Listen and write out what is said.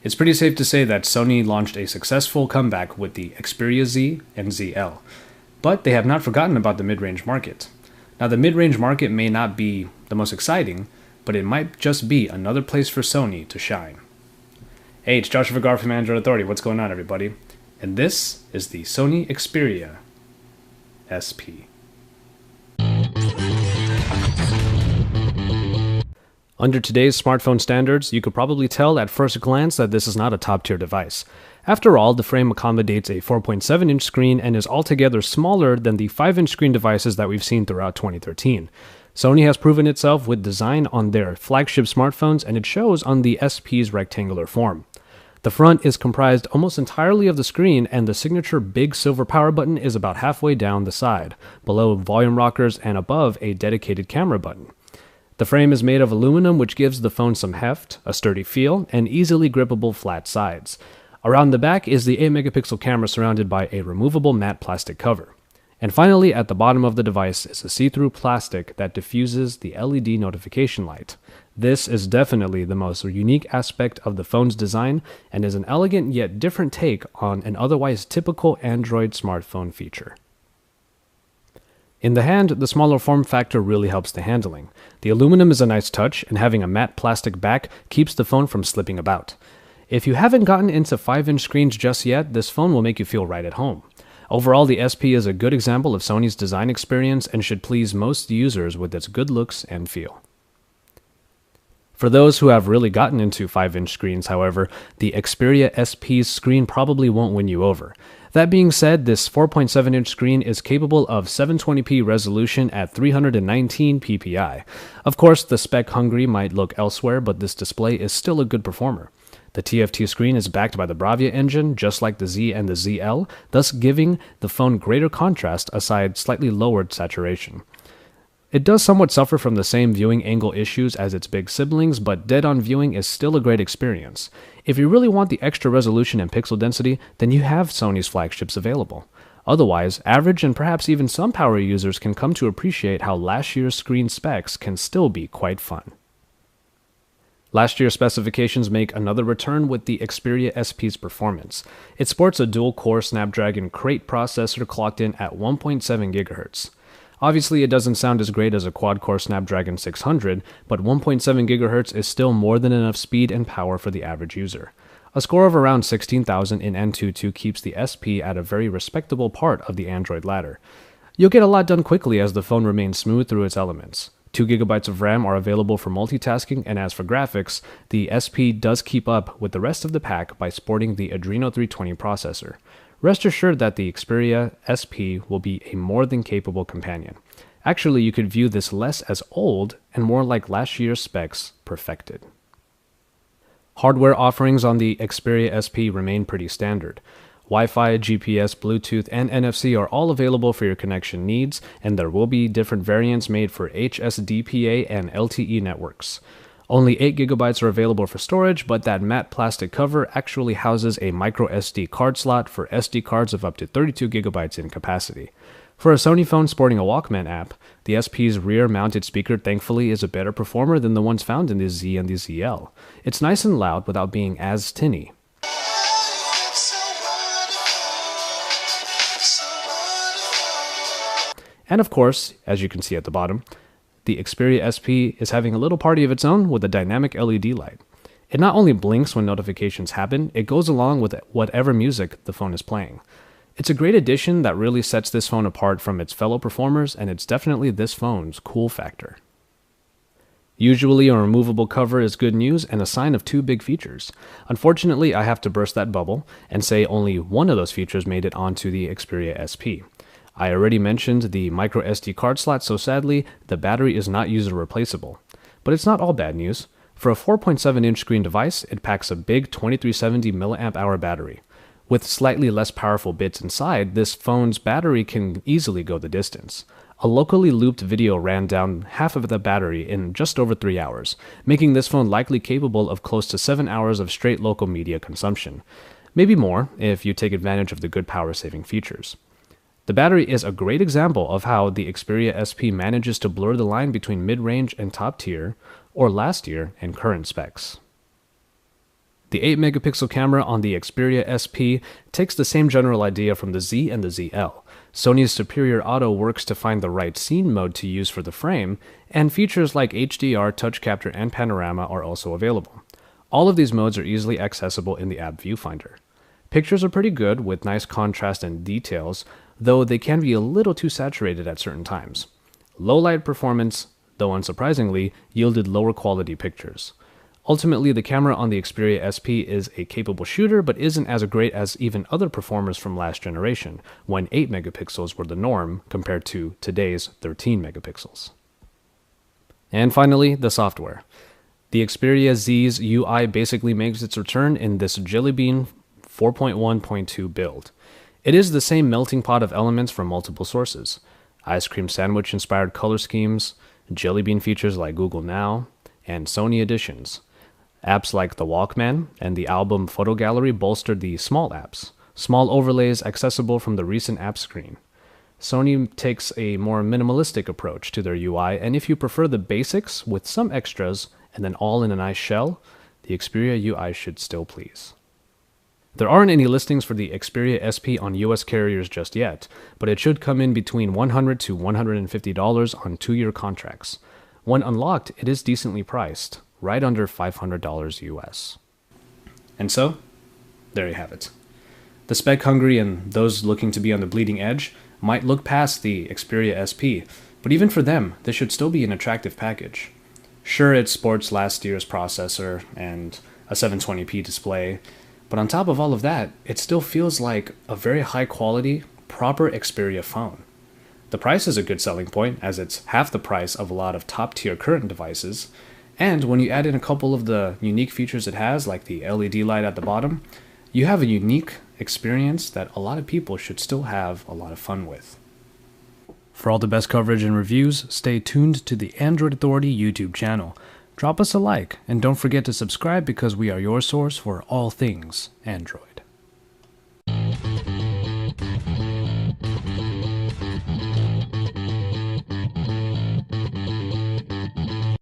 It's pretty safe to say that Sony launched a successful comeback with the Xperia Z and ZL, but they have not forgotten about the mid-range market. Now, the mid-range market may not be the most exciting, but it might just be another place for Sony to shine. Hey, it's Joshua Vergara from Android Authority. What's going on, everybody? And this is the Sony Xperia SP. Under today's smartphone standards, you could probably tell at first glance that this is not a top-tier device. After all, the frame accommodates a 4.7-inch screen and is altogether smaller than the 5-inch screen devices that we've seen throughout 2013. Sony has proven itself with design on their flagship smartphones, and it shows on the SP's rectangular form. The front is comprised almost entirely of the screen, and the signature big silver power button is about halfway down the side, below volume rockers and above a dedicated camera button. The frame is made of aluminum, which gives the phone some heft, a sturdy feel, and easily grippable flat sides. Around the back is the 8-megapixel camera surrounded by a removable matte plastic cover. And finally, at the bottom of the device is a see-through plastic that diffuses the LED notification light. This is definitely the most unique aspect of the phone's design and is an elegant yet different take on an otherwise typical Android smartphone feature. In the hand, the smaller form factor really helps the handling. The aluminum is a nice touch, and having a matte plastic back keeps the phone from slipping about. If you haven't gotten into 5-inch screens just yet, this phone will make you feel right at home. Overall, the SP is a good example of Sony's design experience and should please most users with its good looks and feel. For those who have really gotten into 5-inch screens, however, the Xperia SP's screen probably won't win you over. That being said, this 4.7-inch screen is capable of 720p resolution at 319 ppi. Of course, the spec-hungry might look elsewhere, but this display is still a good performer. The TFT screen is backed by the Bravia engine, just like the Z and the ZL, thus giving the phone greater contrast aside slightly lowered saturation. It does somewhat suffer from the same viewing angle issues as its big siblings, but dead-on viewing is still a great experience. If you really want the extra resolution and pixel density, then you have Sony's flagships available. Otherwise, average and perhaps even some power users can come to appreciate how last year's screen specs can still be quite fun. Last year's specifications make another return with the Xperia SP's performance. It sports a dual-core Snapdragon Crate processor clocked in at 1.7 GHz. Obviously, it doesn't sound as great as a quad-core Snapdragon 600, but 1.7 GHz is still more than enough speed and power for the average user. A score of around 16,000 in Antutu keeps the SP at a very respectable part of the Android ladder. You'll get a lot done quickly as the phone remains smooth through its elements. 2 GB of RAM are available for multitasking, and as for graphics, the SP does keep up with the rest of the pack by sporting the Adreno 320 processor. Rest assured that the Xperia SP will be a more than capable companion. Actually, you could view this less as old and more like last year's specs perfected. Hardware offerings on the Xperia SP remain pretty standard. Wi-Fi, GPS, Bluetooth, and NFC are all available for your connection needs, and there will be different variants made for HSDPA and LTE networks. Only 8 GB are available for storage, but that matte plastic cover actually houses a micro SD card slot for SD cards of up to 32 GB in capacity. For a Sony phone sporting a Walkman app, the SP's rear-mounted speaker thankfully is a better performer than the ones found in the Z and the ZL. It's nice and loud without being as tinny. And of course, as you can see at the bottom, the Xperia SP is having a little party of its own with a dynamic LED light. It not only blinks when notifications happen, it goes along with whatever music the phone is playing. It's a great addition that really sets this phone apart from its fellow performers, and it's definitely this phone's cool factor. Usually a removable cover is good news and a sign of two big features. Unfortunately, I have to burst that bubble and say only one of those features made it onto the Xperia SP. I already mentioned the micro SD card slot, so sadly, the battery is not user replaceable. But it's not all bad news. For a 4.7-inch screen device, it packs a big 2370 mAh battery. With slightly less powerful bits inside, this phone's battery can easily go the distance. A locally looped video ran down half of the battery in just over 3 hours, making this phone likely capable of close to 7 hours of straight local media consumption. Maybe more, if you take advantage of the good power-saving features. The battery is a great example of how the Xperia SP manages to blur the line between mid-range and top tier, or last year and current specs. The 8 megapixel camera on the Xperia SP takes the same general idea from the Z and the ZL. Sony's superior auto works to find the right scene mode to use for the frame, and features like HDR, touch capture, and panorama are also available. All of these modes are easily accessible in the app viewfinder. Pictures are pretty good with nice contrast and details, though they can be a little too saturated at certain times. Low light performance, though unsurprisingly, yielded lower quality pictures. Ultimately, the camera on the Xperia SP is a capable shooter, but isn't as great as even other performers from last generation, when 8 megapixels were the norm compared to today's 13 megapixels. And finally, the software. The Xperia Z's UI basically makes its return in this Jelly Bean 4.1.2 build. It is the same melting pot of elements from multiple sources. Ice cream sandwich inspired color schemes, Jelly Bean features like Google Now, and Sony additions. Apps like the Walkman and the album photo gallery bolstered the small apps, small overlays accessible from the recent app screen. Sony takes a more minimalistic approach to their UI, and if you prefer the basics with some extras and then all in a nice shell, the Xperia UI should still please. There aren't any listings for the Xperia SP on US carriers just yet, but it should come in between $100 to $150 on 2-year contracts. When unlocked, it is decently priced, right under $500 US. And so, there you have it. The spec hungry and those looking to be on the bleeding edge might look past the Xperia SP, but even for them, this should still be an attractive package. Sure, it sports last year's processor and a 720p display, but on top of all of that, it still feels like a very high quality, proper Xperia phone. The price is a good selling point, as it's half the price of a lot of top-tier current devices, and when you add in a couple of the unique features it has, like the LED light at the bottom, you have a unique experience that a lot of people should still have a lot of fun with. For all the best coverage and reviews, stay tuned to the Android Authority YouTube channel. Drop us a like, and don't forget to subscribe because we are your source for all things Android.